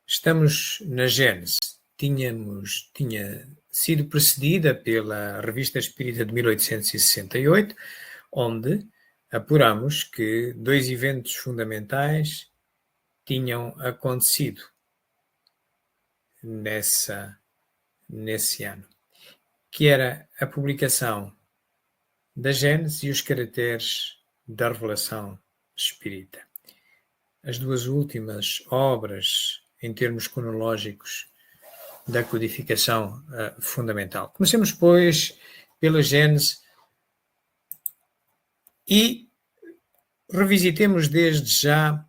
Estamos na Gênese. Tinha sido precedida pela Revista Espírita de 1868, onde apuramos que 2 eventos fundamentais tinham acontecido nesse ano, que era a publicação da Gênese e os caracteres da Revelação Espírita. As 2 últimas obras, em termos cronológicos, da codificação fundamental. Comecemos, pois, pela Gênese e revisitemos desde já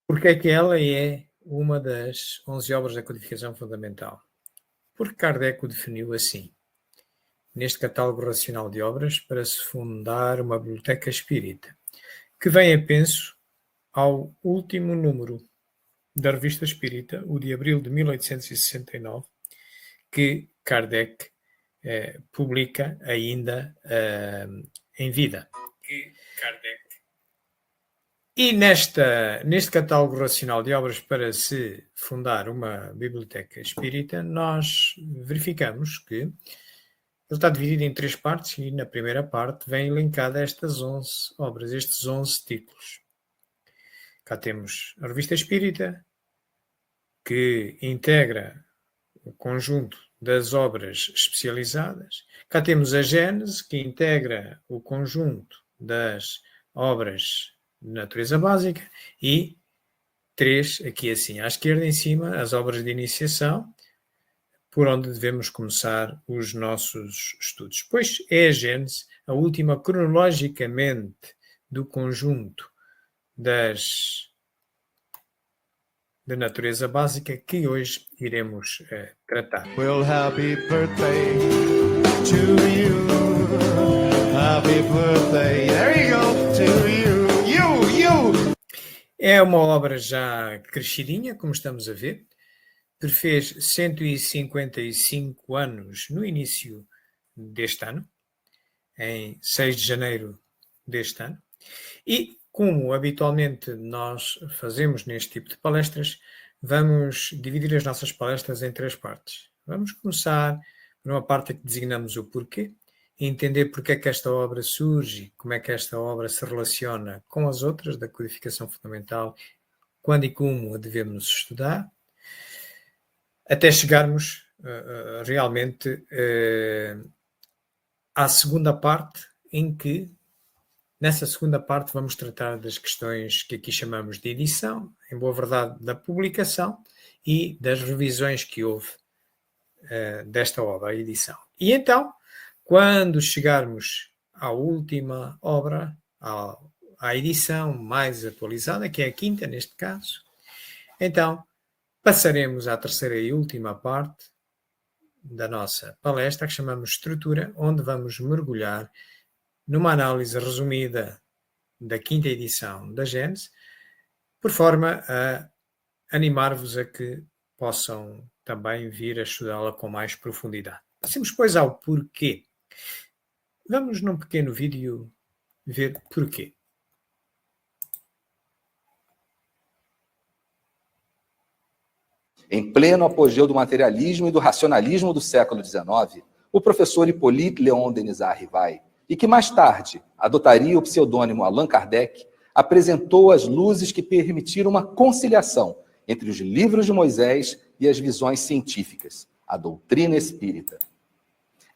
porque é que ela é uma das 11 obras da codificação fundamental. Porque Kardec o definiu assim, neste catálogo racional de obras, para se fundar uma biblioteca espírita, que vem a penso ao último número da Revista Espírita, o de abril de 1869, que Kardec publica ainda em vida. E neste catálogo racional de obras para se fundar uma biblioteca espírita, nós verificamos que ele está dividido em 3 partes e na primeira parte vem elencada estas 11 obras, estes 11 títulos. Cá temos a Revista Espírita, que integra o conjunto das obras especializadas. Cá temos a Gênese, que integra o conjunto das obras de natureza básica, e 3, aqui assim à esquerda, em cima, as obras de iniciação, por onde devemos começar os nossos estudos. Pois é a Gênese, a última cronologicamente do conjunto da natureza básica, que hoje iremos tratar. Well, happy birthday to you. Happy birthday, there you go, to you. É uma obra já crescidinha, como estamos a ver. Fez 155 anos no início deste ano, em 6 de janeiro deste ano. E, como habitualmente nós fazemos neste tipo de palestras, vamos dividir as nossas palestras em 3 partes. Vamos começar por uma parte que designamos o porquê, entender porque é que esta obra surge, como é que esta obra se relaciona com as outras da codificação fundamental, quando e como a devemos estudar, até chegarmos realmente à segunda parte, em que, nessa segunda parte, vamos tratar das questões que aqui chamamos de edição, em boa verdade, da publicação e das revisões que houve desta obra, a edição. E então, quando chegarmos à última obra, à edição mais atualizada, que é a quinta neste caso, então passaremos à terceira e última parte da nossa palestra, que chamamos Estrutura, onde vamos mergulhar numa análise resumida da quinta edição da Gênese, por forma a animar-vos a que possam também vir a estudá-la com mais profundidade. Passemos, pois, ao porquê. Vamos, num pequeno vídeo, ver porquê. Em pleno apogeu do materialismo e do racionalismo do século XIX, o professor Hippolyte Léon Denisard Rivail, e que mais tarde adotaria o pseudônimo Allan Kardec, apresentou as luzes que permitiram uma conciliação entre os livros de Moisés e as visões científicas, a doutrina espírita.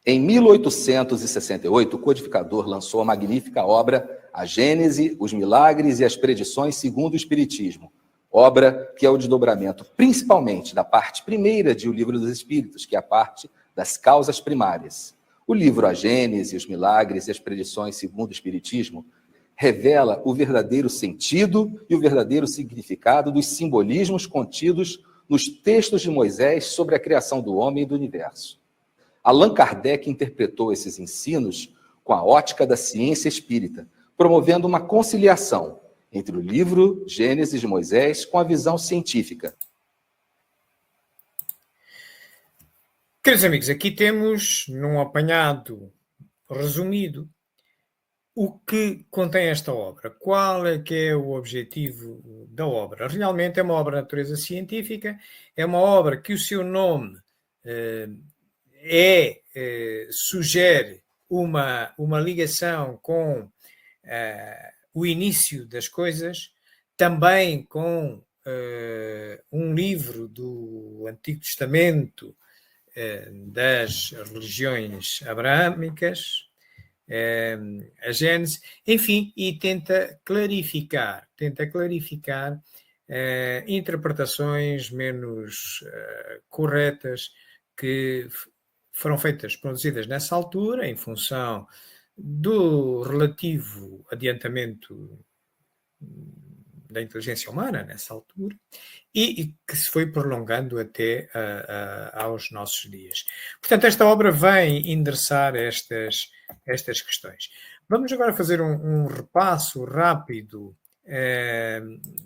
Em 1868, o codificador lançou a magnífica obra A Gênese, os Milagres e as Predições segundo o Espiritismo, obra que é o desdobramento principalmente da parte primeira de O Livro dos Espíritos, que é a parte das causas primárias. O livro A Gênese, os Milagres e as Predições segundo o Espiritismo revela o verdadeiro sentido e o verdadeiro significado dos simbolismos contidos nos textos de Moisés sobre a criação do homem e do universo. Allan Kardec interpretou esses ensinos com a ótica da ciência espírita, promovendo uma conciliação entre o livro Gênesis de Moisés com a visão científica. Queridos amigos, aqui temos, num apanhado resumido, O que contém esta obra? Qual é que é o objetivo da obra? Realmente é uma obra de natureza científica, é uma obra que o seu nome sugere uma ligação com o início das coisas, também com um livro do Antigo Testamento das religiões abraâmicas, a Gênese, enfim, e tenta clarificar interpretações menos corretas que foram feitas, produzidas nessa altura, em função do relativo adiantamento da inteligência humana nessa altura, e que se foi prolongando até aos nossos dias. Portanto, esta obra vem endereçar estas questões. Vamos agora fazer um repasso rápido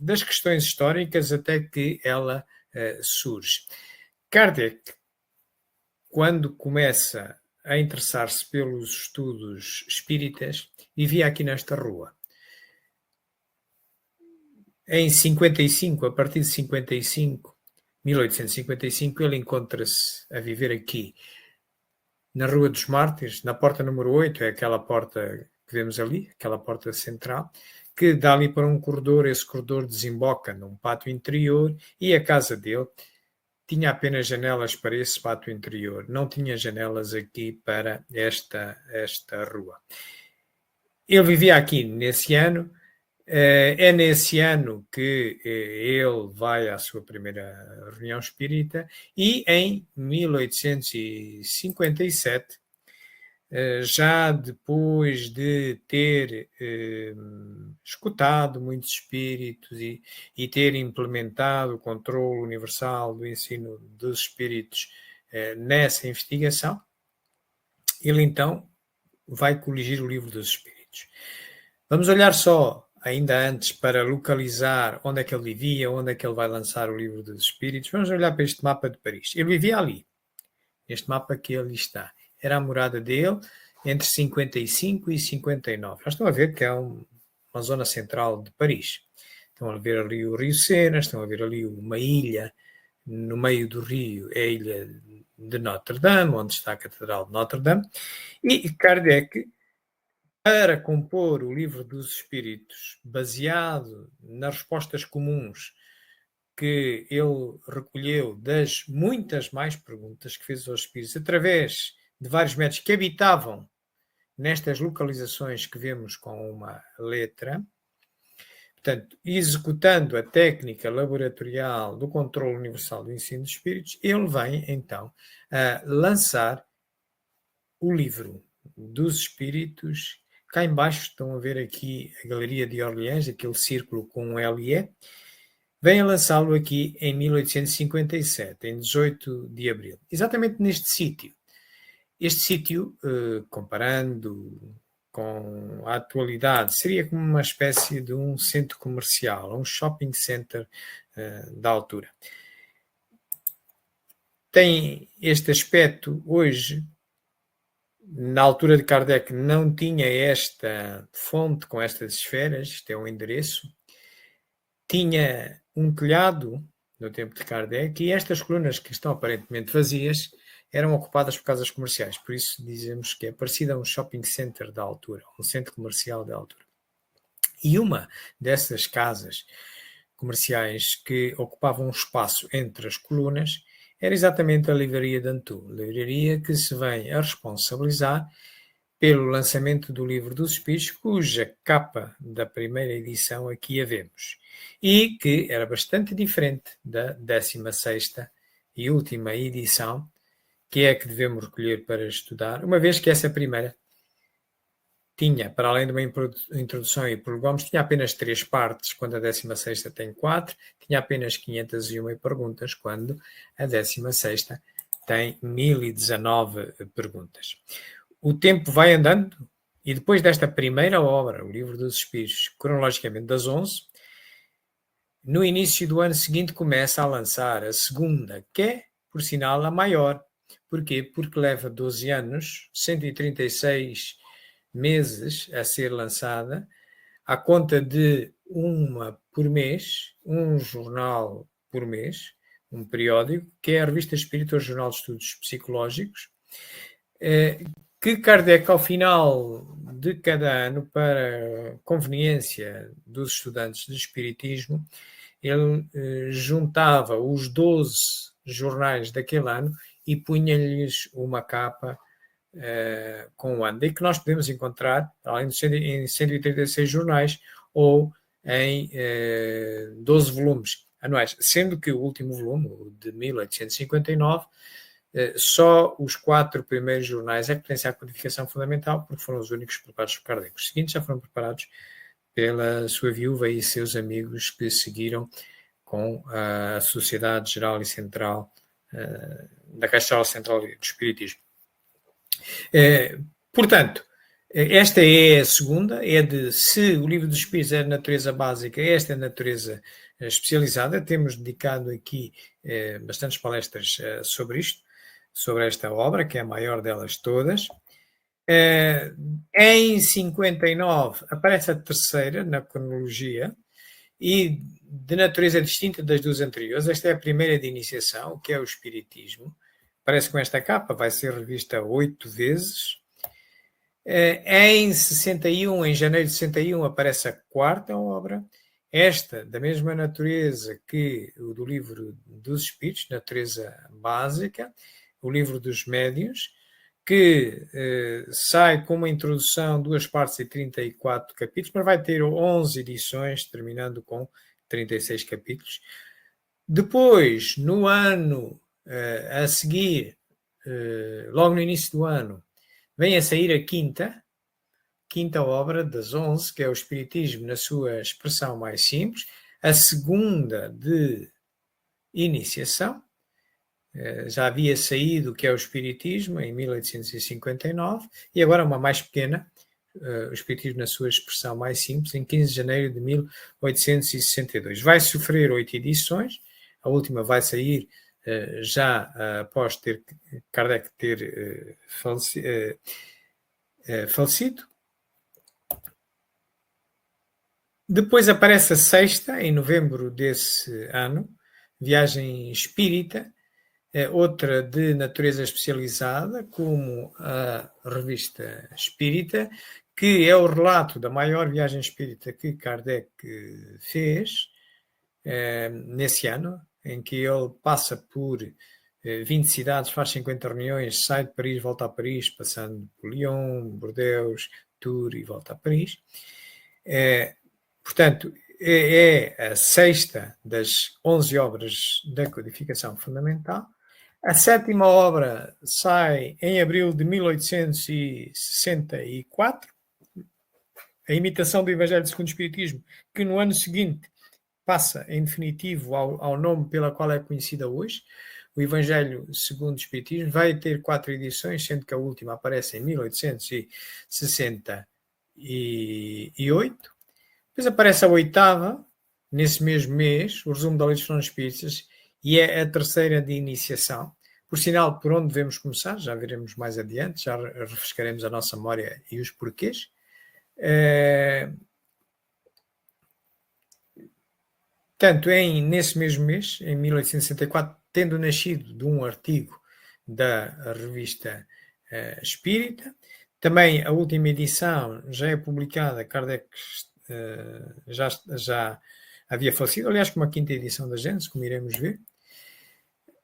das questões históricas até que ela surge. Kardec, quando começa a interessar-se pelos estudos espíritas, vivia aqui nesta rua. Em 55, a partir de 1855, ele encontra-se a viver aqui na Rua dos Mártires, na porta número 8, é aquela porta que vemos ali, aquela porta central, que dá ali para um corredor, esse corredor desemboca num pátio interior, e a casa dele tinha apenas janelas para esse pátio interior, não tinha janelas aqui para esta rua. Ele vivia aqui nesse ano. É nesse ano que ele vai à sua primeira reunião espírita, e em 1857, já depois de ter escutado muitos espíritos e ter implementado o controle universal do ensino dos espíritos nessa investigação, ele então vai coligir o Livro dos Espíritos. Vamos olhar só, ainda antes, para localizar onde é que ele vivia, onde é que ele vai lançar o Livro dos Espíritos. Vamos olhar para este mapa de Paris. Ele vivia ali. Este mapa que ali está. Era a morada dele entre 55 e 59. Já estão a ver que é uma zona central de Paris. Estão a ver ali o Rio Sena, estão a ver ali uma ilha no meio do rio, é a ilha de Notre-Dame, onde está a Catedral de Notre-Dame. E Kardec, para compor o Livro dos Espíritos, baseado nas respostas comuns que ele recolheu das muitas mais perguntas que fez aos espíritos, através de vários métodos que habitavam nestas localizações que vemos com uma letra, portanto, executando a técnica laboratorial do controle universal do ensino dos espíritos, ele vem, então, a lançar o Livro dos Espíritos. Cá embaixo estão a ver aqui a Galeria de Orleans, aquele círculo com um LE. Vem a lançá-lo aqui em 1857, em 18 de abril. Exatamente neste sítio. Este sítio, comparando com a atualidade, seria como uma espécie de um centro comercial, um shopping center da altura. Tem este aspecto hoje. Na altura de Kardec não tinha esta fonte com estas esferas, isto é um endereço. Tinha um telhado no tempo de Kardec, e estas colunas que estão aparentemente vazias eram ocupadas por casas comerciais. Por isso dizemos que é parecido a um shopping center da altura, um centro comercial da altura. E uma dessas casas comerciais que ocupavam um espaço entre as colunas era exatamente a Livraria Dantu, livraria que se vem a responsabilizar pelo lançamento do Livro dos Espíritos, cuja capa da primeira edição aqui a vemos, e que era bastante diferente da 16ª e última edição, que é a que devemos recolher para estudar, uma vez que essa primeira tinha, para além de uma introdução e prólogos, tinha apenas 3 partes, quando a 16ª tem 4, tinha apenas 501 perguntas, quando a 16ª tem 1019 perguntas. O tempo vai andando, e depois desta primeira obra, o Livro dos Espíritos, cronologicamente das 11, no início do ano seguinte começa a lançar a segunda, que é, por sinal, a maior. Porquê? Porque leva 12 anos, 136 meses a ser lançada, à conta de uma por mês, um jornal por mês, um periódico, que é a Revista Espírita, o Jornal de Estudos Psicológicos, que Kardec, ao final de cada ano, para conveniência dos estudantes de Espiritismo, ele juntava os 12 jornais daquele ano e punha-lhes uma capa com o ano. Daí que nós podemos encontrar, além de em 136 jornais, ou em 12 volumes anuais, sendo que o último volume, o de 1859, só os 4 primeiros jornais é que pertencem à codificação fundamental, porque foram os únicos preparados por Kardec. Os seguintes já foram preparados pela sua viúva e seus amigos que seguiram com a Sociedade Geral e Central da Caixa Central do Espiritismo. Portanto, esta é a segunda, é de se o Livro dos Espíritos é de natureza básica, esta é de natureza especializada. Temos dedicado aqui bastantes palestras sobre isto, sobre esta obra, que é a maior delas todas. Em 59 aparece a terceira na cronologia e de natureza distinta das duas anteriores. Esta é a primeira de iniciação, que é o Espiritismo. Aparece com esta capa, vai ser revista 8 vezes. Em 61, em janeiro de 61, aparece a quarta obra. Esta, da mesma natureza que o do Livro dos Espíritos, natureza básica, o Livro dos Médiuns, que sai com uma introdução, 2 partes e 34 capítulos, mas vai ter 11 edições, terminando com 36 capítulos. Depois, no ano a seguir, logo no início do ano, vem a sair a quinta obra das 11, que é o Espiritismo na sua expressão mais simples, a segunda de iniciação. Já havia saído o que é o Espiritismo em 1859 e agora uma mais pequena, o Espiritismo na sua expressão mais simples, em 15 de janeiro de 1862. Vai sofrer 8 edições, a última vai sair já após Kardec ter falecido. Depois aparece a sexta, em novembro desse ano, Viagem Espírita, outra de natureza especializada, como a Revista Espírita, que é o relato da maior viagem espírita que Kardec fez nesse ano, em que ele passa por 20 cidades, faz 50 reuniões, sai de Paris, volta a Paris, passando por Lyon, Bordeaux, Tours e volta a Paris. Portanto, é a sexta das 11 obras da codificação fundamental. A sétima obra sai em abril de 1864, a imitação do Evangelho segundo o Espiritismo, que no ano seguinte passa em definitivo ao nome pela qual é conhecida hoje. O Evangelho segundo o Espiritismo vai ter 4 edições, sendo que a última aparece em 1868. Depois aparece a 8ª, nesse mesmo mês, o resumo da Lei dos Fenómenos Espíritas, e é a terceira de iniciação. Por sinal, por onde devemos começar, já veremos mais adiante, já refrescaremos a nossa memória e os porquês. Tanto nesse mesmo mês, em 1864, tendo nascido de um artigo da Revista Espírita, também a última edição já é publicada, Kardec já havia falecido, aliás, com uma 5ª edição da Gênesis, como iremos ver.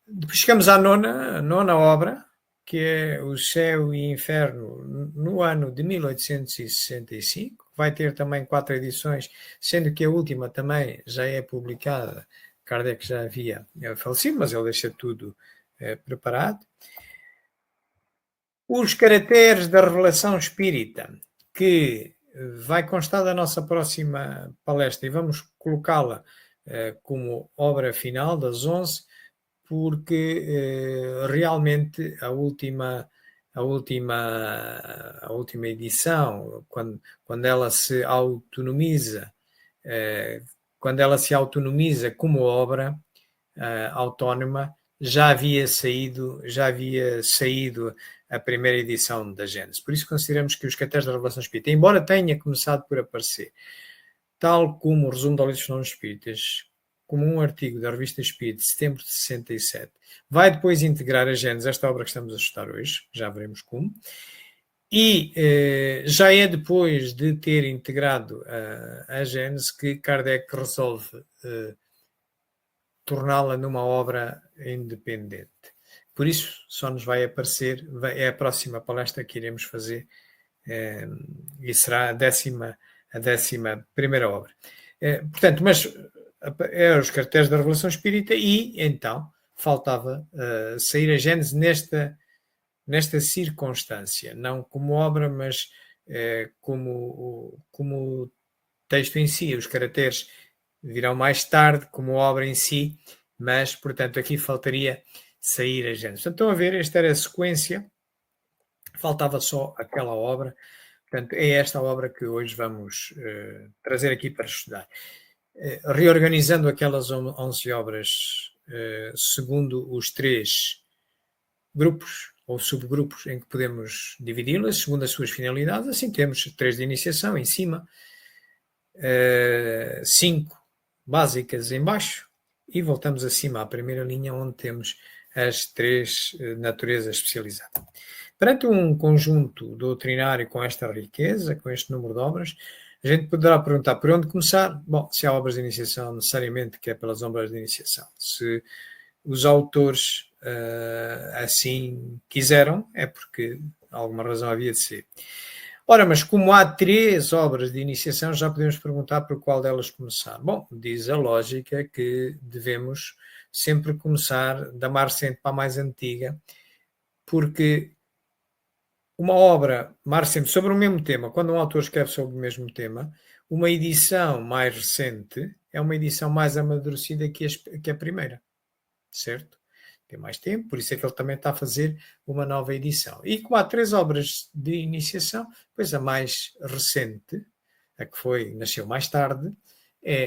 Depois chegamos à nona obra, que é O Céu e Inferno, no ano de 1865. Vai ter também 4 edições, sendo que a última também já é publicada. Kardec já havia falecido, mas ele deixa tudo preparado. Os caracteres da revelação espírita, que vai constar da nossa próxima palestra, e vamos colocá-la como obra final das 11, porque realmente a última edição, quando ela se autonomiza, como obra autónoma, já havia saído a primeira edição da Gênesis. Por isso consideramos que os caracteres da revelação espírita, embora tenha começado por aparecer, tal como o resumo da Lei dos Fenómenos Espíritas, como um artigo da Revista Espírita de setembro de 67, vai depois integrar a Gênesis, esta obra que estamos a estudar hoje, já veremos como, e já é depois de ter integrado a Gênesis que Kardec resolve torná-la numa obra independente. Por isso, só nos vai aparecer, é a próxima palestra que iremos fazer, e será a 11ª obra. Portanto, mas é os caracteres da revelação espírita e, então, faltava sair a Gênesis nesta circunstância, não como obra, mas como texto em si. Os caracteres virão mais tarde, como obra em si, mas, portanto, aqui faltaria sair a Gênesis. Portanto, estão a ver, esta era a sequência, faltava só aquela obra. Portanto, é esta obra que hoje vamos trazer aqui para estudar. Reorganizando aquelas 11 obras segundo os 3 grupos ou subgrupos em que podemos dividi-las, segundo as suas finalidades. Assim temos 3 de iniciação em cima, 5 básicas em baixo e voltamos acima à primeira linha onde temos as 3 naturezas especializadas. Perante um conjunto doutrinário com esta riqueza, com este número de obras, a gente poderá perguntar por onde começar. Bom, se há obras de iniciação, necessariamente que é pelas obras de iniciação. Se os autores assim quiseram, é porque alguma razão havia de ser. Ora, mas como há 3 obras de iniciação, já podemos perguntar por qual delas começar. Bom, diz a lógica que devemos sempre começar da mais recente para a mais antiga, porque uma obra mais recente sobre o mesmo tema, quando um autor escreve sobre o mesmo tema, uma edição mais recente é uma edição mais amadurecida que a primeira, certo? Tem mais tempo, por isso é que ele também está a fazer uma nova edição. E como há 3 obras de iniciação, pois a mais recente, a que nasceu mais tarde,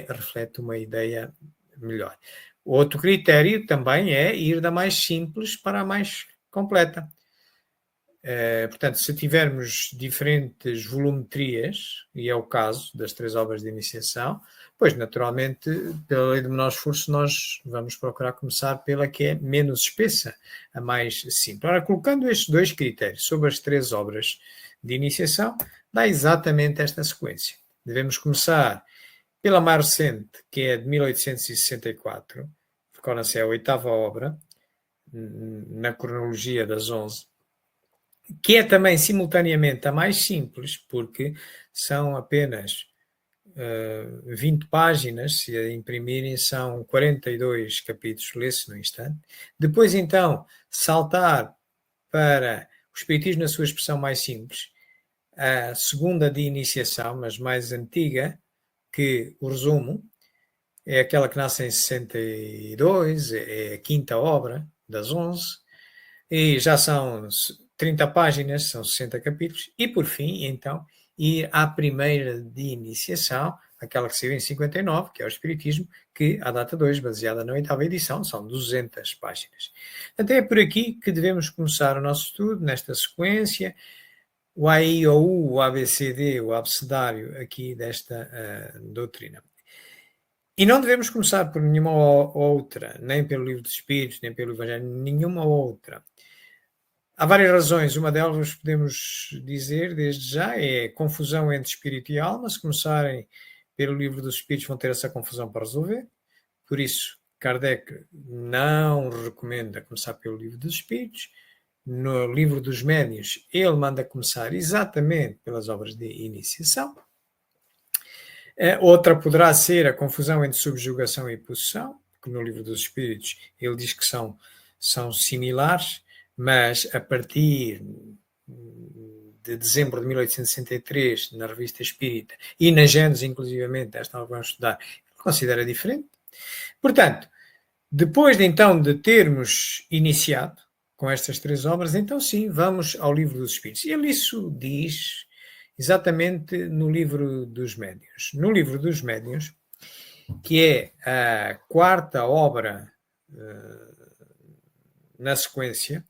reflete uma ideia melhor. Outro critério também é ir da mais simples para a mais completa. Portanto, se tivermos diferentes volumetrias, e é o caso das 3 obras de iniciação, pois naturalmente, pela lei do menor esforço, nós vamos procurar começar pela que é menos espessa, a mais simples. Ora, colocando estes 2 critérios sobre as 3 obras de iniciação, dá exatamente esta sequência. Devemos começar pela mais recente, que é de 1864, recordam-se, é a 8ª obra, na cronologia das 11, que é também simultaneamente a mais simples, porque são apenas 20 páginas, se a imprimirem são 42 capítulos, lê-se no instante. Depois então saltar para o Espiritismo na sua expressão mais simples, a segunda de iniciação, mas mais antiga, que o resumo, é aquela que nasce em 62, é a 5ª obra das 11, e já são 30 páginas, são 60 capítulos, e por fim, então, ir à primeira de iniciação, aquela que saiu em 59, que é o Espiritismo, que a data 2, baseada na 8ª edição, são 200 páginas. Então é por aqui que devemos começar o nosso estudo, nesta sequência, o AI, o U, o ABCD, o abecedário aqui desta doutrina. E não devemos começar por nenhuma outra, nem pelo Livro dos Espíritos, nem pelo Evangelho, nenhuma outra. Há várias razões, uma delas podemos dizer desde já é confusão entre espírito e alma. Se começarem pelo Livro dos Espíritos vão ter essa confusão para resolver, por isso Kardec não recomenda começar pelo Livro dos Espíritos. No Livro dos Médiuns ele manda começar exatamente pelas obras de iniciação. Outra poderá ser a confusão entre subjugação e possessão, que no Livro dos Espíritos ele diz que são similares, mas a partir de dezembro de 1863, na Revista Espírita, e na Gênesis, inclusivamente, esta que vamos estudar, considera diferente. Portanto, depois então de termos iniciado com estas 3 obras, então sim, vamos ao Livro dos Espíritos. E ele isso diz exatamente no Livro dos Médiuns. No Livro dos Médiuns, que é a 4ª obra na sequência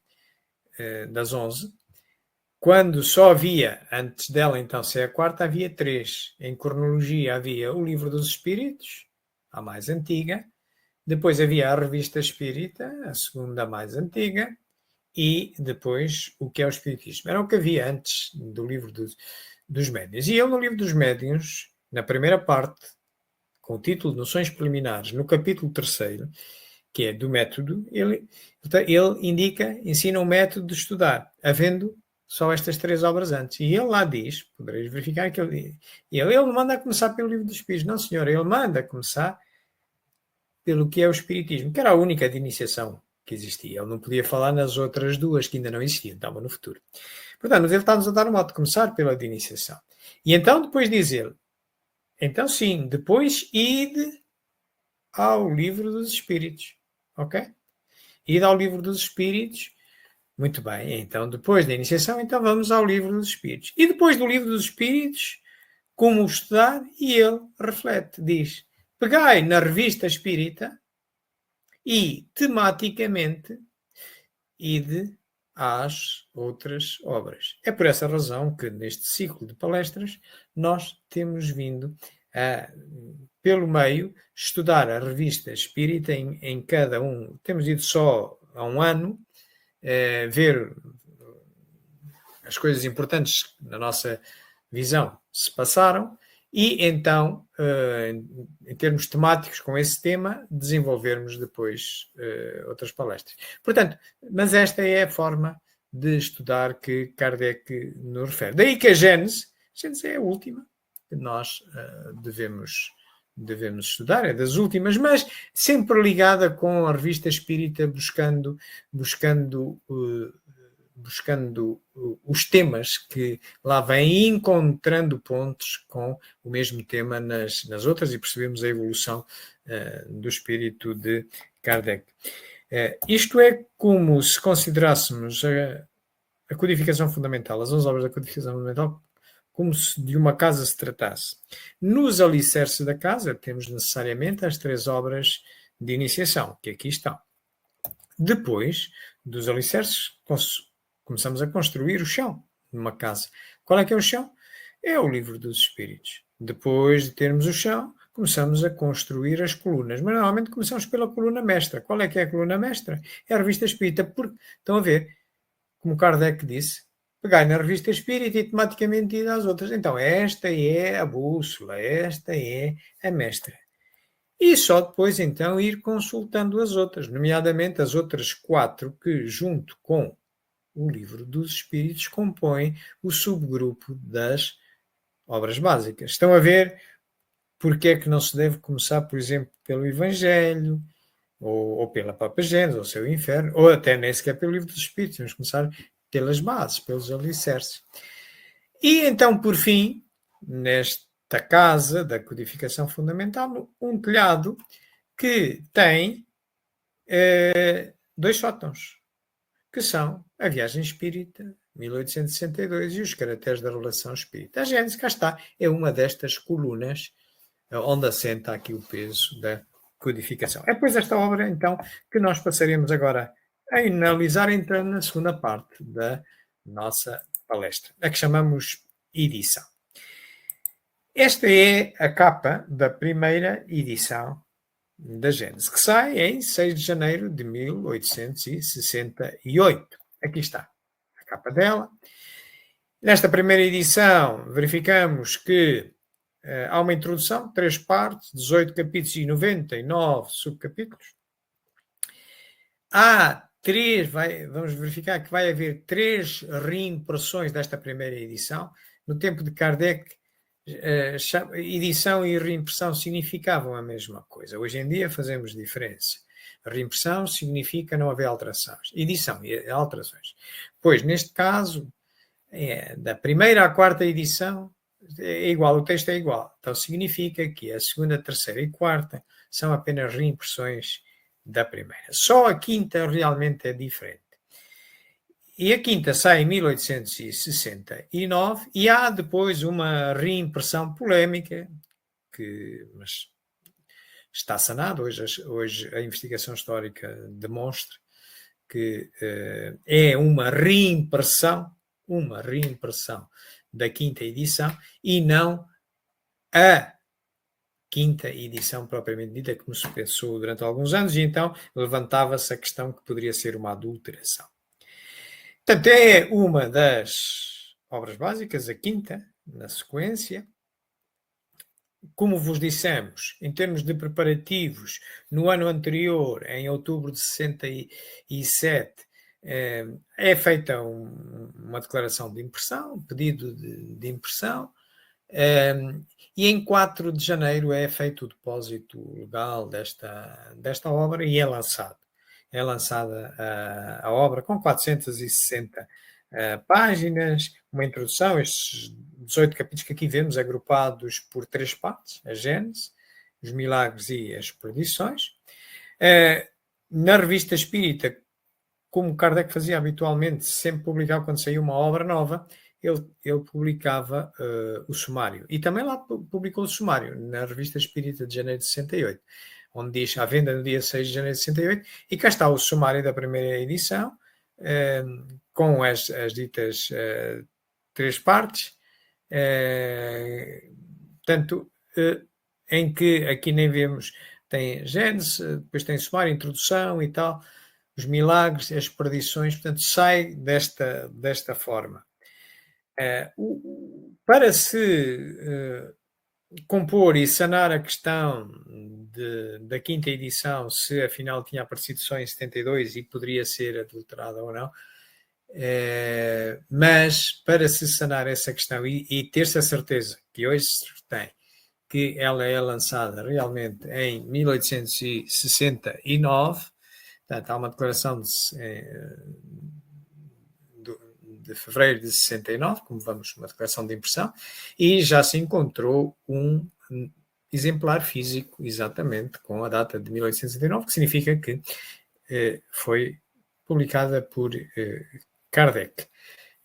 das 11, quando só havia, antes dela então ser a quarta, havia 3. Em cronologia havia o Livro dos Espíritos, a mais antiga, depois havia a Revista Espírita, a segunda mais antiga, e depois o que é o Espiritismo. Era o que havia antes do Livro dos Médiuns. E ele, no Livro dos Médiuns, na primeira parte, com o título de Noções Preliminares, no capítulo 3º, que é do método, ele ensina um método de estudar, havendo só estas 3 obras antes. E ele lá diz, podereis verificar que ele não manda começar pelo Livro dos Espíritos. Não, senhor, ele manda começar pelo que é o Espiritismo, que era a única de iniciação que existia. Ele não podia falar nas outras 2 que ainda não existiam, estavam no futuro. Portanto, ele está-nos a dar um modo de começar pela de iniciação. E então, depois diz ele, então sim, depois ide ao Livro dos Espíritos. Ok? Ide ao Livro dos Espíritos. Muito bem, então depois da iniciação, então vamos ao Livro dos Espíritos. E depois do Livro dos Espíritos, como estudar? E ele reflete, diz, pegai na Revista Espírita e, tematicamente, ide às outras obras. É por essa razão que, neste ciclo de palestras, nós temos vindo a, pelo meio, estudar a Revista Espírita em cada um. Temos ido só há um ano, ver as coisas importantes na nossa visão se passaram e então, em termos temáticos com esse tema, desenvolvermos depois outras palestras. Portanto, mas esta é a forma de estudar que Kardec nos refere. Daí que a Gênese é a última que nós devemos estudar, é das últimas, mas sempre ligada com a Revista Espírita, buscando os temas que lá vêm, encontrando pontos com o mesmo tema nas outras, e percebemos a evolução do espírito de Kardec. Isto é como se considerássemos a codificação fundamental, as 11 obras da codificação fundamental, como se de uma casa se tratasse. Nos alicerces da casa temos necessariamente as 3 obras de iniciação, que aqui estão. Depois dos alicerces, começamos a construir o chão numa casa. Qual é que é o chão? É o Livro dos Espíritos. Depois de termos o chão, começamos a construir as colunas. Mas normalmente começamos pela coluna mestra. Qual é que é a coluna mestra? É a Revista Espírita. Porque, estão a ver, como Kardec disse, pegai na Revista Espírita e tematicamente ir às outras. Então, esta é a bússola, esta é a mestra. E só depois, então, ir consultando as outras, nomeadamente as outras 4 que, junto com o Livro dos Espíritos, compõem o subgrupo das obras básicas. Estão a ver porque é que não se deve começar, por exemplo, pelo Evangelho, ou pela própria Gênesis, ou seu Inferno, ou até nem sequer pelo Livro dos Espíritos. Vamos começar pelas bases, pelos alicerces. E então, por fim, nesta casa da codificação fundamental, um telhado que tem 2 sótãos, que são a Viagem Espírita, 1862, e os Caracteres da Revelação Espírita. A Gênese, cá está, é uma destas colunas onde assenta aqui o peso da codificação. É depois esta obra, então, que nós passaremos agora a analisar, entrando na segunda parte da nossa palestra, a que chamamos edição. Esta é a capa da primeira edição da Gênese, que sai em 6 de janeiro de 1868. Aqui está a capa dela. Nesta primeira edição, verificamos que há uma introdução, 3 partes, 18 capítulos e 99 subcapítulos. Há 3, vamos verificar que vai haver 3 reimpressões desta primeira edição. No tempo de Kardec, edição e reimpressão significavam a mesma coisa. Hoje em dia fazemos diferença. A reimpressão significa não haver alterações. Edição e alterações. Pois, neste caso, da primeira à quarta edição, é igual, o texto é igual. Então, significa que a segunda, terceira e quarta são apenas reimpressões da primeira. Só a quinta realmente é diferente. E a quinta sai em 1869 e há depois uma reimpressão polémica, mas está sanado. Hoje a investigação histórica demonstra que é uma reimpressão uma reimpressão da quinta edição e não a quinta edição propriamente dita, como se pensou durante alguns anos, e então levantava-se a questão que poderia ser uma adulteração. Portanto, é uma das obras básicas, a quinta, na sequência. Como vos dissemos, em termos de preparativos, no ano anterior, em outubro de 67, é feita uma declaração de impressão, um pedido de impressão, e em 4 de janeiro é feito o depósito legal desta obra e é lançado. É lançada a obra com 460 páginas, uma introdução, estes 18 capítulos que aqui vemos agrupados por 3 partes, a Gênese, os milagres e as perdições. Na revista Espírita, como Kardec fazia habitualmente, sempre publicava quando saía uma obra nova, ele publicava o sumário. E também lá publicou o sumário, na revista Espírita de janeiro de 68, onde diz à venda no dia 6 de janeiro de 68, e cá está o sumário da primeira edição, com as ditas 3 partes, portanto, em que aqui nem vemos, tem Gênesis, depois tem sumário, introdução e tal, os milagres, as perdições, portanto, sai desta forma. Para se compor e sanar a questão da quinta edição, se afinal tinha aparecido só em 72 e poderia ser adulterada ou não, mas para se sanar essa questão e ter-se a certeza que hoje se tem que ela é lançada realmente em 1869, portanto há uma declaração de fevereiro de 69, como vamos, uma declaração de impressão, e já se encontrou um exemplar físico, exatamente, com a data de 1869, que significa que foi publicada por Kardec.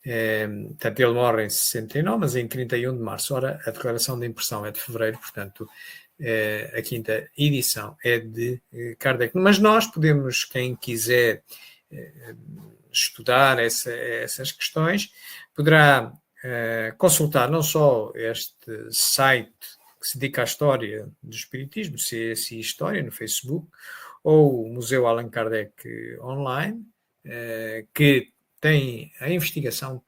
Portanto, ele morre em 69, mas em 31 de março. Ora, a declaração de impressão é de fevereiro, portanto, a quinta edição é de Kardec. Mas nós podemos, quem quiser estudar essas questões, poderá consultar não só este site que se dedica à história do Espiritismo, CSI História, no Facebook, ou o Museu Allan Kardec Online, que tem a investigação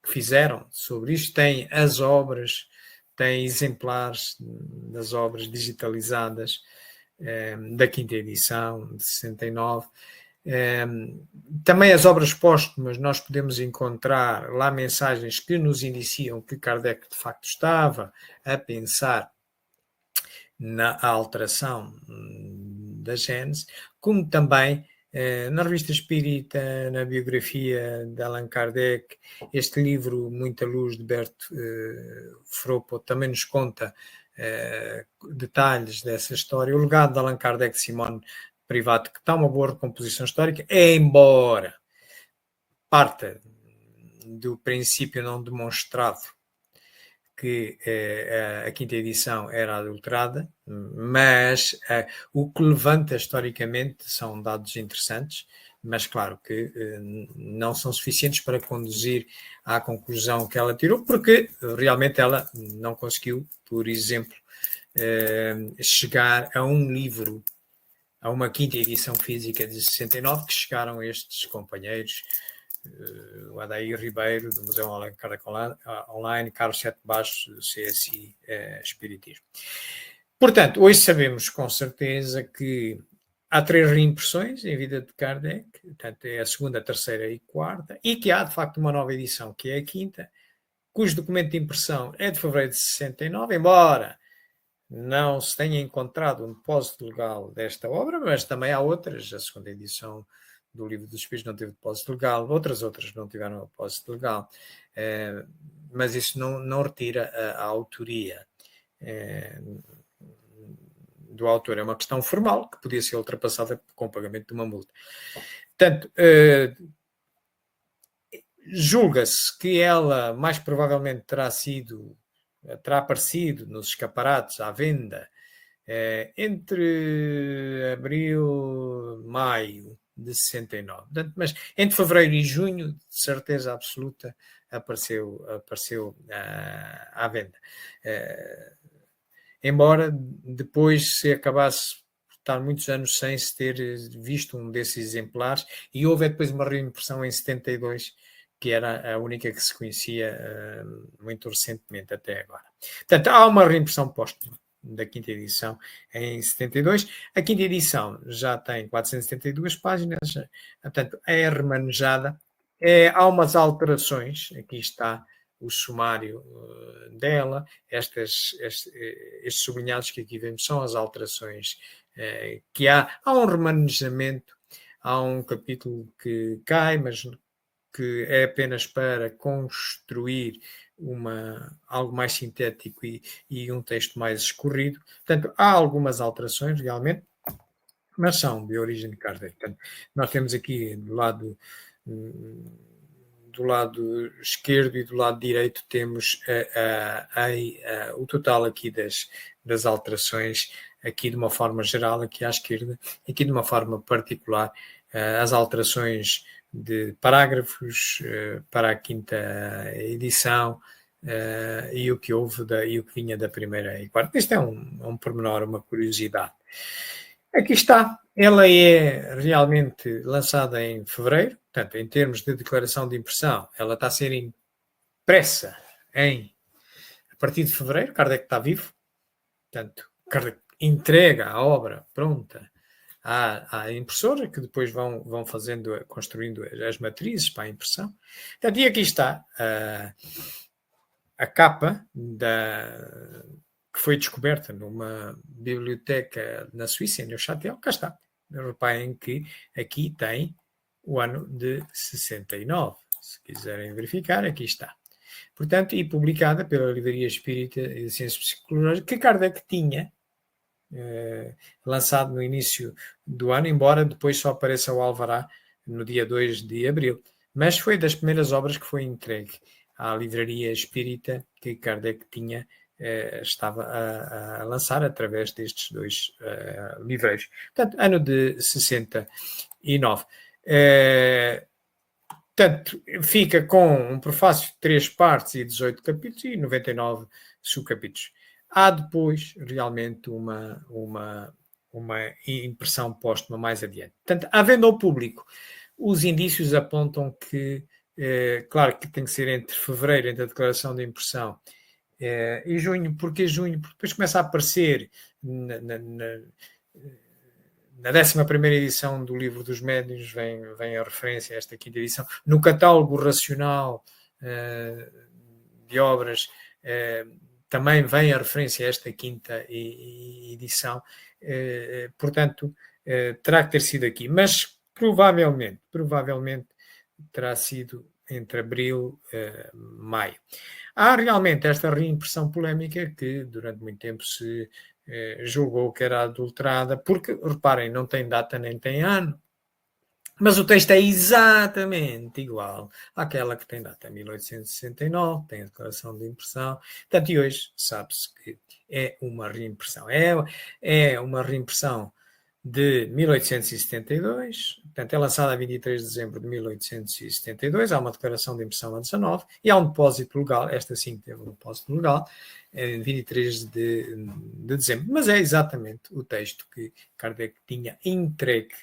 que fizeram sobre isto, tem as obras, tem exemplares das obras digitalizadas da quinta edição, de 69. Também as obras póstumas, nós podemos encontrar lá mensagens que nos indiciam que Kardec de facto estava a pensar na alteração da Gênese, como também na Revista Espírita, na biografia de Allan Kardec, este livro Muita Luz, de Bert Fropo, também nos conta detalhes dessa história. O legado de Allan Kardec de Simone Privat, que está uma boa recomposição histórica, embora parta do princípio não demonstrado que a quinta edição era adulterada, mas o que levanta historicamente são dados interessantes, mas claro que não são suficientes para conduzir à conclusão que ela tirou, porque realmente ela não conseguiu, por exemplo, chegar a um livro, a uma quinta edição física de 69, que chegaram estes companheiros, o Adair Ribeiro, do Museu Allan Kardec Online, Carlos Sete Bastos, do CSI Espiritismo. Portanto, hoje sabemos com certeza que há 3 reimpressões em vida de Kardec, portanto é a segunda, a terceira e quarta, e que há de facto uma nova edição, que é a quinta, cujo documento de impressão é de fevereiro de 69, embora não se tenha encontrado um depósito legal desta obra, mas também há outras, a segunda edição do Livro dos Espíritos não teve depósito legal, outras não tiveram depósito legal, mas isso não retira a autoria do autor. É uma questão formal que podia ser ultrapassada com o pagamento de uma multa. Portanto, julga-se que ela mais provavelmente terá aparecido nos escaparates à venda entre abril e maio de 69. Portanto, mas entre fevereiro e junho, de certeza absoluta, apareceu à venda. Embora depois se acabasse por estar muitos anos sem se ter visto um desses exemplares, e houve depois uma reimpressão em 72, que era a única que se conhecia muito recentemente até agora. Portanto, há uma reimpressão póstuma da quinta edição em 72. A quinta edição já tem 472 páginas, portanto, é remanejada. Há umas alterações, aqui está o sumário dela, estes sublinhados que aqui vemos são as alterações que há. Há um remanejamento, há um capítulo que cai, mas que é apenas para construir algo mais sintético e um texto mais escorrido. Portanto, há algumas alterações, realmente, mas são de origem de Kardec. Portanto, nós temos aqui do lado esquerdo e do lado direito temos o total aqui das alterações, aqui de uma forma geral, aqui à esquerda, aqui de uma forma particular, as alterações de parágrafos para a quinta edição e o que houve e o que vinha da primeira e quarta. Isto é um pormenor, uma curiosidade. Aqui está, ela é realmente lançada em fevereiro, portanto, em termos de declaração de impressão, ela está a ser impressa a partir de fevereiro. Kardec está vivo, portanto, Kardec entrega a obra pronta à impressora, que depois vão construindo as matrizes para a impressão. Portanto, e aqui está a capa que foi descoberta numa biblioteca na Suíça, em Neuchâtel. Cá está. Reparem que aqui tem o ano de 69. Se quiserem verificar, aqui está. Portanto, e publicada pela Livraria Espírita e de Ciências Psicológicas, que Kardec tinha lançado no início do ano, embora depois só apareça o alvará no dia 2 de abril. Mas foi das primeiras obras que foi entregue à Livraria Espírita que Kardec estava a lançar através destes dois livreiros. Portanto, ano de 69. Portanto, fica com um prefácio de 3 partes e 18 capítulos e 99 subcapítulos. Há depois, realmente, uma impressão póstuma mais adiante. Portanto, à venda ao público, os indícios apontam que, claro que tem que ser entre fevereiro, entre a declaração de impressão, e junho. Porquê junho? Porque depois começa a aparecer na 11ª edição do Livro dos Médiuns, vem a referência a esta quinta edição. No catálogo racional de obras, também vem a referência a esta quinta edição. Portanto, terá que ter sido aqui. Mas, provavelmente terá sido entre abril e maio. Há realmente esta reimpressão polémica que durante muito tempo se julgou que era adulterada, porque, reparem, não tem data nem tem ano, mas o texto é exatamente igual àquela que tem data 1869, tem a declaração de impressão. Portanto, e hoje sabe-se que é uma reimpressão. É uma reimpressão de 1872, portanto é lançada a 23 de dezembro de 1872, há uma declaração de impressão a 19 e há um depósito legal, esta sim teve um depósito legal, em 23 de dezembro, mas é exatamente o texto que Kardec tinha entregue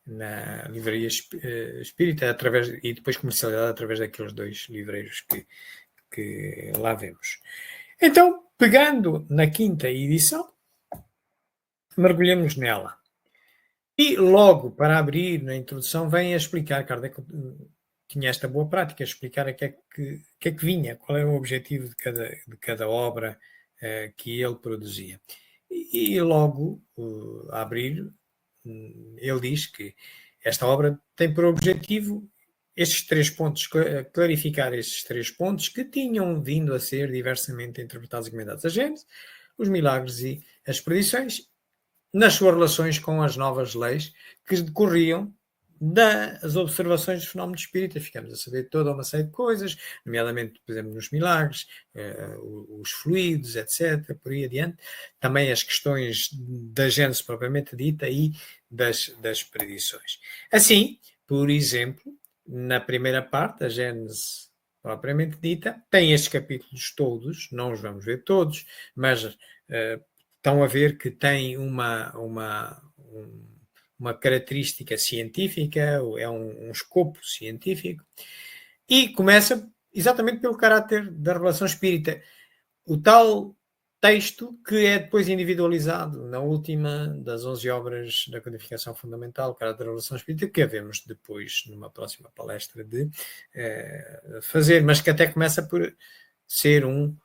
na Livraria Espírita e depois comercializado através daqueles 2 livreiros que lá vemos. Então, pegando na quinta edição, mergulhamos nela. E logo, para abrir na introdução, vem a explicar, Kardec tinha esta boa prática, explicar o que é que vinha, qual era o objetivo de cada obra que ele produzia. E logo, a abrir, ele diz que esta obra tem por objetivo estes 3 pontos, clarificar estes 3 pontos que tinham vindo a ser diversamente interpretados e comentados. A Gênese, os milagres e as predições, nas suas relações com as novas leis que decorriam das observações dos fenómenos espíritas. Ficamos a saber toda uma série de coisas, nomeadamente, por exemplo, nos milagres, os fluidos, etc., por aí adiante. Também as questões da Gênese propriamente dita e das predições. Assim, por exemplo, na primeira parte, a Gênese propriamente dita, tem estes capítulos todos, não os vamos ver todos, mas estão a ver que tem uma característica científica, é um escopo científico, e começa exatamente pelo caráter da revelação espírita. O tal texto que é depois individualizado na última das 11 obras da codificação fundamental, o caráter da revelação espírita, que havemos depois, numa próxima palestra, de fazer, mas que até começa por ser um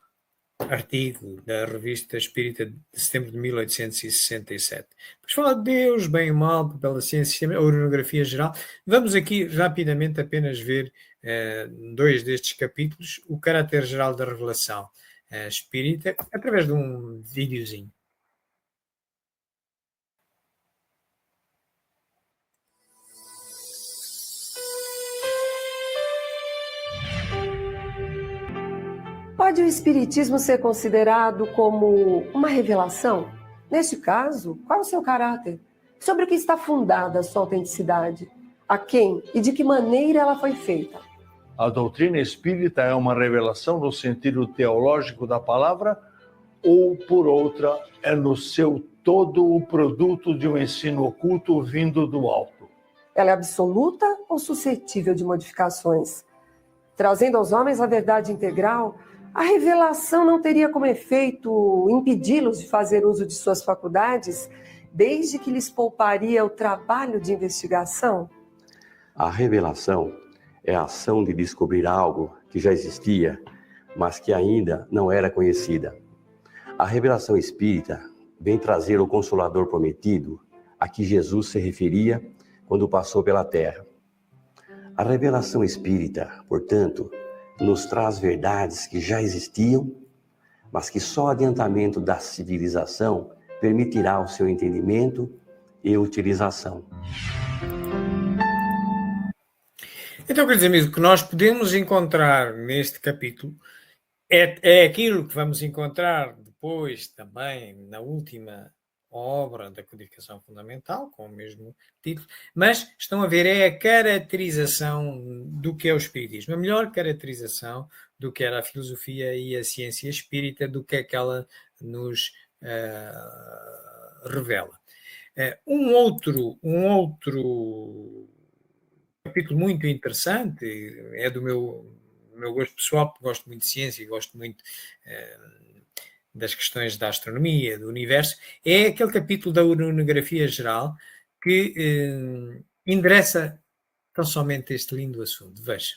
artigo da Revista Espírita de setembro de 1867. Depois fala de Deus, bem e mal, papel da ciência, a orografia geral. Vamos aqui rapidamente apenas ver dois destes capítulos, o caráter geral da revelação espírita, através de um videozinho. Pode o Espiritismo ser considerado como uma revelação? Neste caso, qual é o seu caráter? Sobre o que está fundada a sua autenticidade? A quem e de que maneira ela foi feita? A doutrina espírita é uma revelação no sentido teológico da palavra ou, por outra, é no seu todo o produto de um ensino oculto vindo do alto? Ela é absoluta ou suscetível de modificações? Trazendo aos homens a verdade integral, a revelação não teria como efeito impedi-los de fazer uso de suas faculdades, desde que lhes pouparia o trabalho de investigação? A revelação é a ação de descobrir algo que já existia, mas que ainda não era conhecida. A revelação espírita vem trazer o Consolador prometido, a que Jesus se referia quando passou pela terra. A revelação espírita, portanto, nos traz verdades que já existiam, mas que só o adiantamento da civilização permitirá o seu entendimento e utilização. Então, quer dizer mesmo que nós podemos encontrar neste capítulo é aquilo que vamos encontrar depois também na última obra da codificação fundamental, com o mesmo título, mas estão a ver, é a caracterização do que é o espiritismo, a melhor caracterização do que era a filosofia e a ciência espírita, do que é que ela nos revela. Um outro capítulo muito interessante, é do meu gosto pessoal, porque gosto muito de ciência e gosto muito das questões da astronomia, do universo, é aquele capítulo da orografia geral que endereça tão somente este lindo assunto. Veja.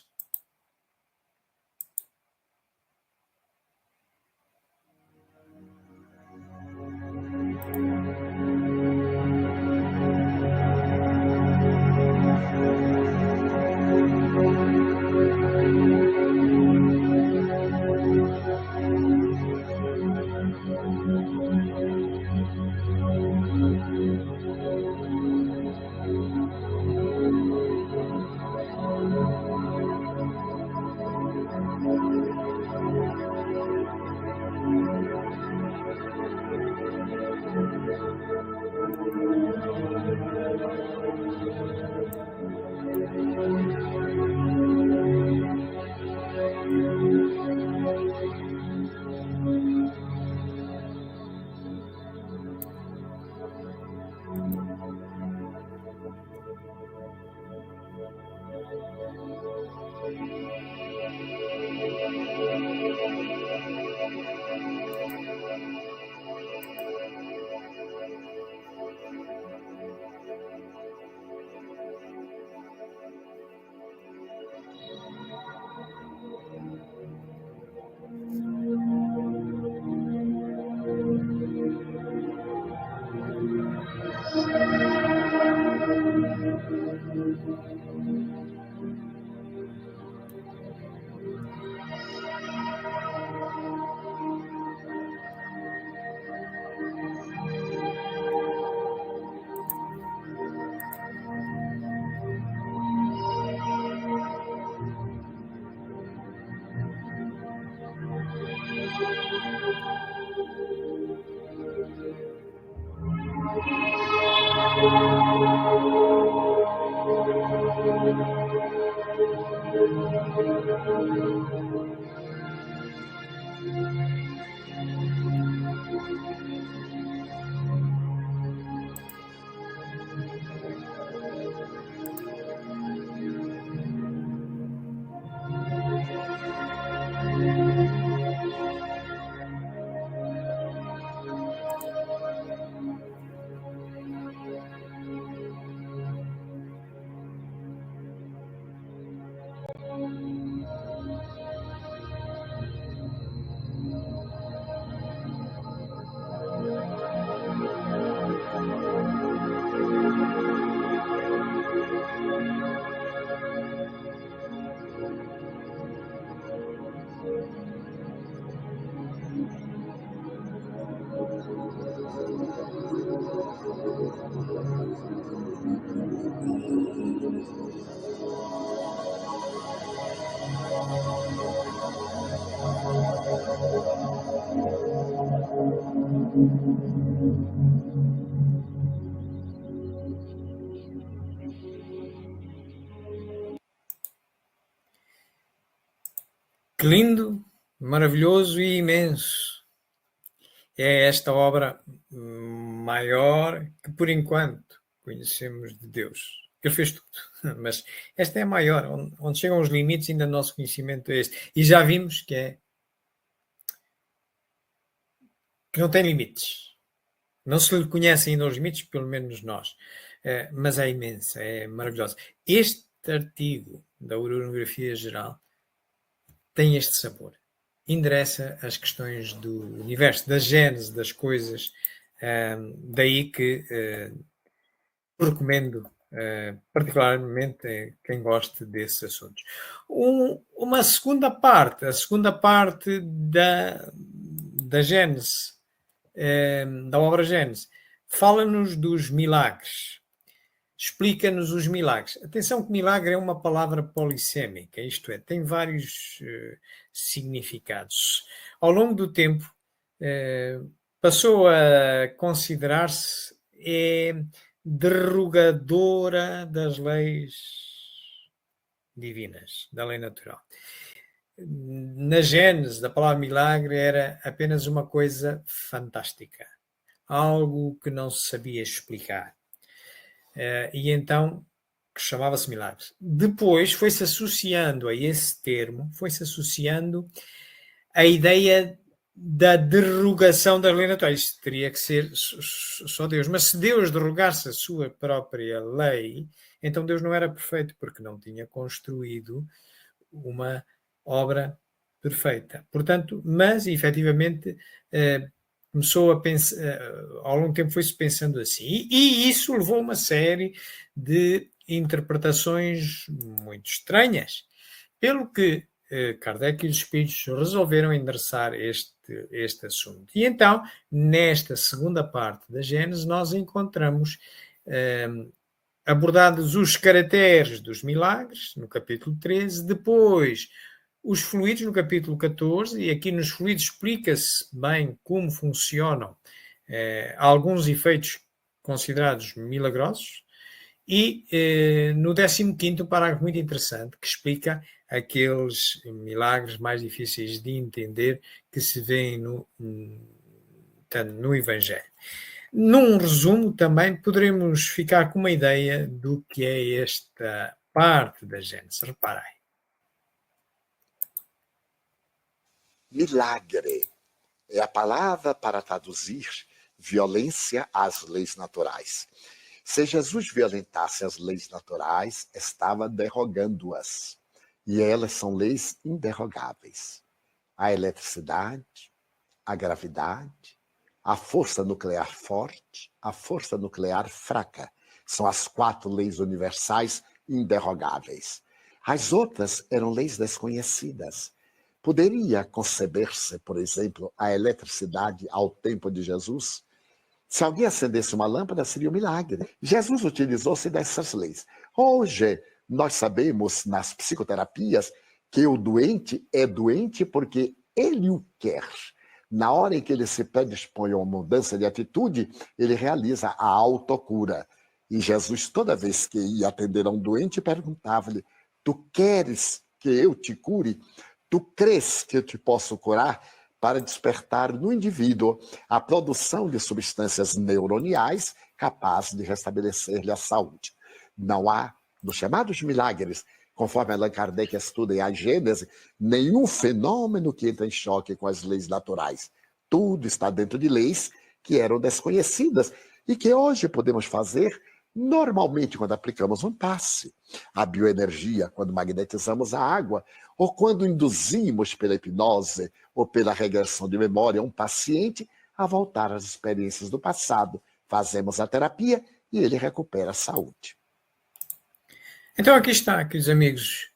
Que lindo, maravilhoso e imenso é esta obra maior que, por enquanto, conhecemos de Deus. Ele fez tudo, mas esta é a maior, onde chegam os limites ainda do nosso conhecimento é este. E já vimos que não tem limites. Não se lhe conhecem ainda os limites, pelo menos nós. Mas é imensa, é maravilhosa. Este artigo da Uranografia Geral tem este sabor. Endereça as questões do universo, da gênese das coisas. Daí que recomendo particularmente a quem goste desses assuntos. Uma segunda parte, a segunda parte da Gênese, da obra Gênese, fala-nos dos milagres. Explica-nos os milagres. Atenção que milagre é uma palavra polissémica, isto é, tem vários significados. Ao longo do tempo, passou a considerar-se derrogadora das leis divinas, da lei natural. Na gênese da palavra milagre era apenas uma coisa fantástica, algo que não se sabia explicar. E então que chamava-se milagres. Depois foi-se associando a esse termo, foi-se associando a ideia da derrogação da lei natural. Isto teria que ser só Deus. Mas se Deus derrogasse a sua própria lei, então Deus não era perfeito, porque não tinha construído uma obra perfeita. Portanto, mas efetivamente começou a pensar, ao longo do tempo foi-se pensando assim. E isso levou a uma série de interpretações muito estranhas. Pelo que Kardec e os espíritos resolveram endereçar este assunto. E então, nesta segunda parte da Gênese, nós encontramos abordados os caracteres dos milagres, no capítulo 13, depois os fluidos, no capítulo 14, e aqui nos fluidos explica-se bem como funcionam alguns efeitos considerados milagrosos, e no 15º, um parágrafo muito interessante, que explica aqueles milagres mais difíceis de entender que se vêem no Evangelho. Num resumo, também poderemos ficar com uma ideia do que é esta parte da Gênese. Reparem. Milagre é a palavra para traduzir violência às leis naturais. Se Jesus violentasse as leis naturais, estava derrogando-as. E elas são leis inderrogáveis. A eletricidade, a gravidade, a força nuclear forte, a força nuclear fraca. São as 4 leis universais inderrogáveis. As outras eram leis desconhecidas. Poderia conceber-se, por exemplo, a eletricidade ao tempo de Jesus? Se alguém acendesse uma lâmpada, seria um milagre. Jesus utilizou-se dessas leis. Hoje, nós sabemos nas psicoterapias que o doente é doente porque ele o quer. Na hora em que ele se predispõe a uma mudança de atitude, ele realiza a autocura. E Jesus, toda vez que ia atender a um doente, perguntava-lhe: tu queres que eu te cure? Tu crês que eu te posso curar? Para despertar no indivíduo a produção de substâncias neuroniais capazes de restabelecer-lhe a saúde. Não há, nos chamados milagres, conforme Allan Kardec estuda em A Gênese, nenhum fenômeno que entra em choque com as leis naturais. Tudo está dentro de leis que eram desconhecidas e que hoje podemos fazer normalmente quando aplicamos um passe, a bioenergia, quando magnetizamos a água, ou quando induzimos pela hipnose ou pela regressão de memória um paciente a voltar às experiências do passado. Fazemos a terapia e ele recupera a saúde. Então aqui está, queridos amigos,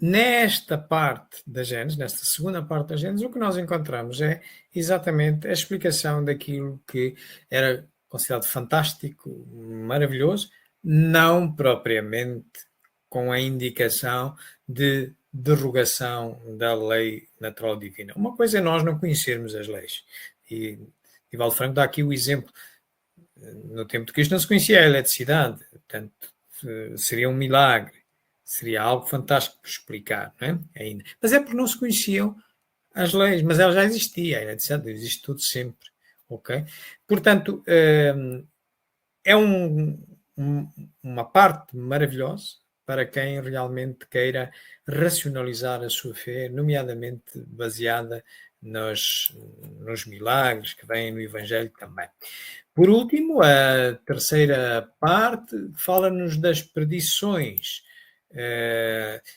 nesta parte da Gênesis, nesta segunda parte da Gênesis, o que nós encontramos é exatamente a explicação daquilo que era considerado fantástico, maravilhoso, não propriamente com a indicação de derrogação da lei natural divina. Uma coisa é nós não conhecermos as leis. E Divaldo Franco dá aqui o exemplo. No tempo de Cristo não se conhecia a eletricidade, portanto, seria um milagre, seria algo fantástico por explicar, não é? Ainda. Mas é porque não se conheciam as leis, mas ela já existia, a eletricidade existe tudo sempre, ok? Portanto, é uma parte maravilhosa para quem realmente queira racionalizar a sua fé, nomeadamente baseada nos milagres que vêm no Evangelho também. Por último, a terceira parte fala-nos das predições,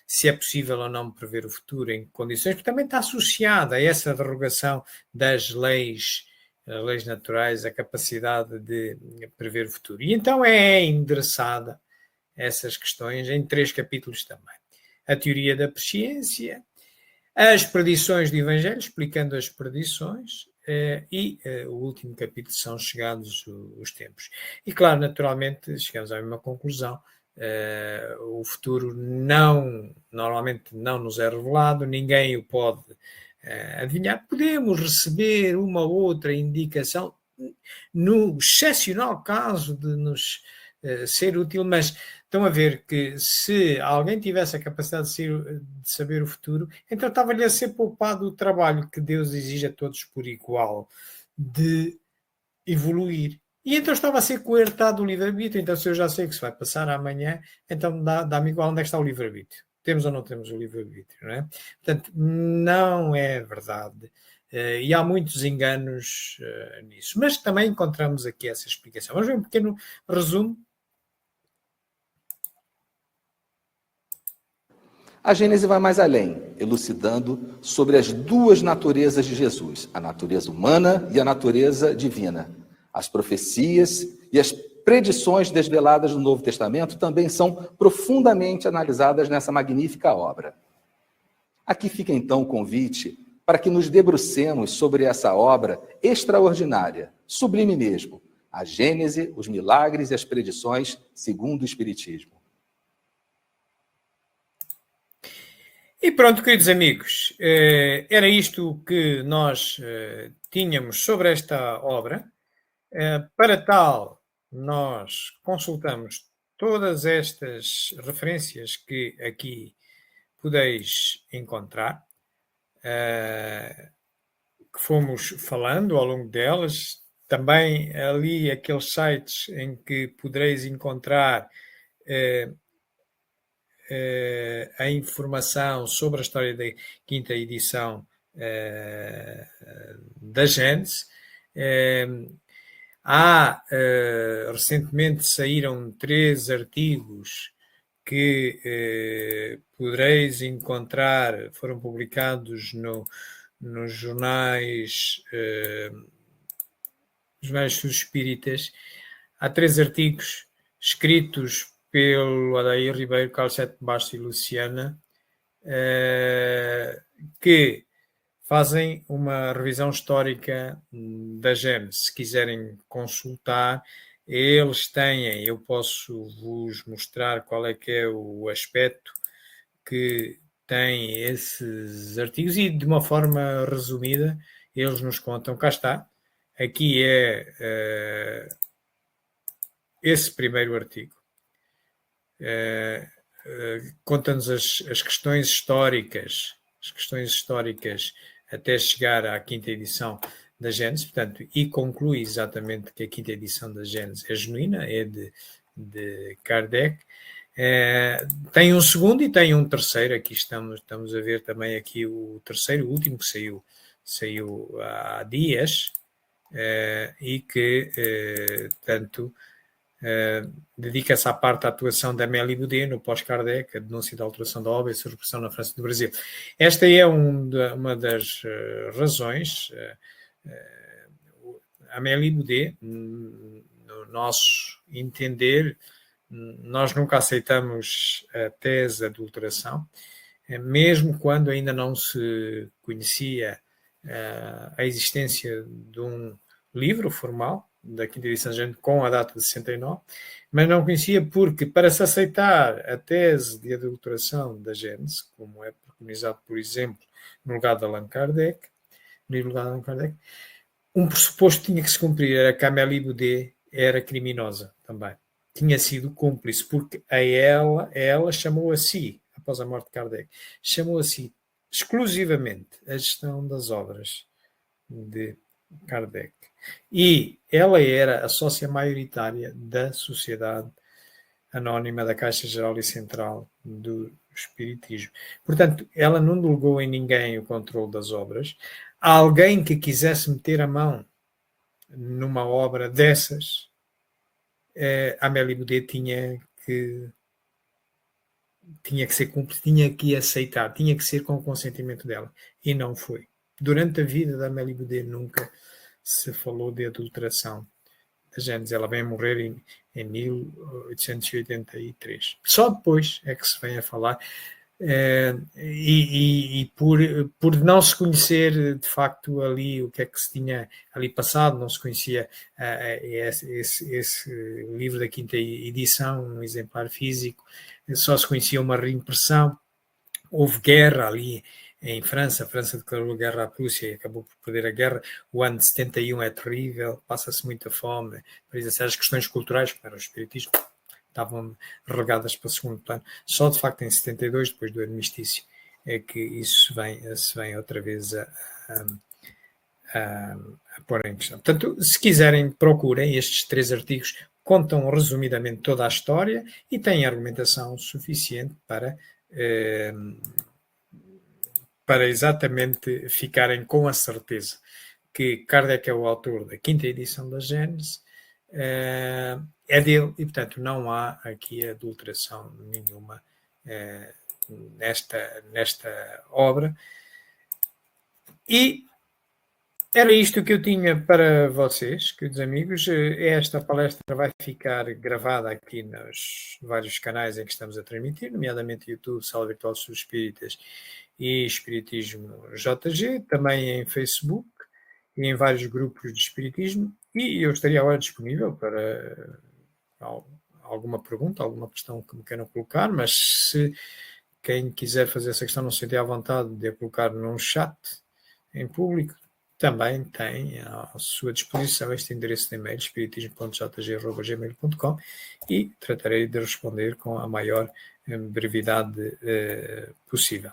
se é possível ou não prever o futuro em condições, porque também está associada a essa derrogação das leis naturais, a capacidade de prever o futuro. E então é endereçada essas questões em 3 capítulos também. A teoria da presciência, as predições do Evangelho, explicando as predições, e o último capítulo são chegados os tempos. E claro, naturalmente, chegamos à mesma conclusão. O futuro normalmente não nos é revelado, ninguém o pode adivinhar. Podemos receber uma outra indicação no excepcional caso de nos ser útil, mas estão a ver que se alguém tivesse a capacidade de saber o futuro, então estava-lhe a ser poupado o trabalho que Deus exige a todos por igual de evoluir. E então estava a ser coertado o livre-arbítrio. Então, se eu já sei que se vai passar amanhã, então dá-me igual onde é que está o livre-arbítrio. Temos ou não temos o livre-arbítrio, não é? Portanto, não é verdade. E há muitos enganos nisso. Mas também encontramos aqui essa explicação. Vamos ver um pequeno resumo. A Gênese vai mais além, elucidando sobre as 2 naturezas de Jesus, a natureza humana e a natureza divina. As profecias e as predições desveladas no Novo Testamento também são profundamente analisadas nessa magnífica obra. Aqui fica então o convite para que nos debrucemos sobre essa obra extraordinária, sublime mesmo, a Gênese, os milagres e as predições segundo o Espiritismo. E pronto, queridos amigos, era isto que nós tínhamos sobre esta obra. Para tal, nós consultamos todas estas referências que aqui podeis encontrar, que fomos falando ao longo delas. Também ali aqueles sites em que podereis encontrar a informação sobre a história da 5ª edição da Gênese. Recentemente saíram 3 artigos que podereis encontrar, foram publicados nos jornais espíritas. Há 3 artigos escritos pelo Adair Ribeiro, Carlos Sete Bastos e Luciana, que fazem uma revisão histórica da Gênese. Se quiserem consultar, eles têm, eu posso vos mostrar qual é que é o aspecto que tem esses artigos e de uma forma resumida eles nos contam. Cá está, aqui é esse primeiro artigo conta-nos as questões históricas, até chegar à quinta edição da Gênesis, portanto, e conclui exatamente que a quinta edição da Gênesis é genuína, é de Kardec. Tem um segundo e tem um terceiro. Aqui estamos a ver também aqui o terceiro, o último que saiu há dias, e que, tanto, dedica-se à parte da atuação da Amélie Baudet no pós-Kardec, a denúncia da alteração da obra e a sua repressão na França e no Brasil. Esta é uma das razões. Amélie Baudet, no nosso entender, nós nunca aceitamos a tese de adulteração, mesmo quando ainda não se conhecia a existência de um livro formal da quinta edição da Gênesis com a data de 69, mas não conhecia porque, para se aceitar a tese de adulteração da Gênesis, como é preconizado, por exemplo, no legado de Allan Kardec, um pressuposto tinha que se cumprir, era que a Amélie Baudet era criminosa também. Tinha sido cúmplice, porque ela chamou a si, após a morte de Kardec, chamou a si exclusivamente a gestão das obras de Kardec. E ela era a sócia maioritária da Sociedade Anónima da Caixa Geral e Central do Espiritismo. Portanto, ela não delegou em ninguém o controle das obras. Alguém que quisesse meter a mão numa obra dessas, a Amélie Baudet tinha que ser cúmplice, tinha que aceitar, tinha que ser com o consentimento dela. E não foi. Durante a vida da Amélie Baudet nunca se falou de adulteração da Gênesis. Ela vem a morrer em 1883. Só depois é que se vem a falar. E por não se conhecer de facto ali o que é que se tinha ali passado, não se conhecia esse livro da quinta edição, um exemplar físico, só se conhecia uma reimpressão. Houve guerra ali em França, a França declarou guerra à Prússia e acabou por perder a guerra. O ano de 71 é terrível, passa-se muita fome, por isso as questões culturais, que era o espiritismo, estavam relegadas para o segundo plano. Só de facto em 72, depois do armistício, é que isso se vem outra vez a pôr em questão. Portanto, se quiserem, procurem estes 3 artigos, contam resumidamente toda a história e têm argumentação suficiente para exatamente ficarem com a certeza que Kardec é o autor da quinta edição da Gênesis, é dele, e portanto não há aqui adulteração nenhuma nesta obra. E era isto que eu tinha para vocês, queridos amigos. Esta palestra vai ficar gravada aqui nos vários canais em que estamos a transmitir, nomeadamente YouTube, Sala Virtual dos Espíritas e Espiritismo JG, também em Facebook e em vários grupos de Espiritismo. E eu estaria agora disponível para alguma pergunta, alguma questão que me queiram colocar, mas se quem quiser fazer essa questão não se sentir à vontade de a colocar num chat em público, também tem à sua disposição este endereço de e-mail, espiritismo.jg@gmail.com, e tratarei de responder com a maior brevidade possível.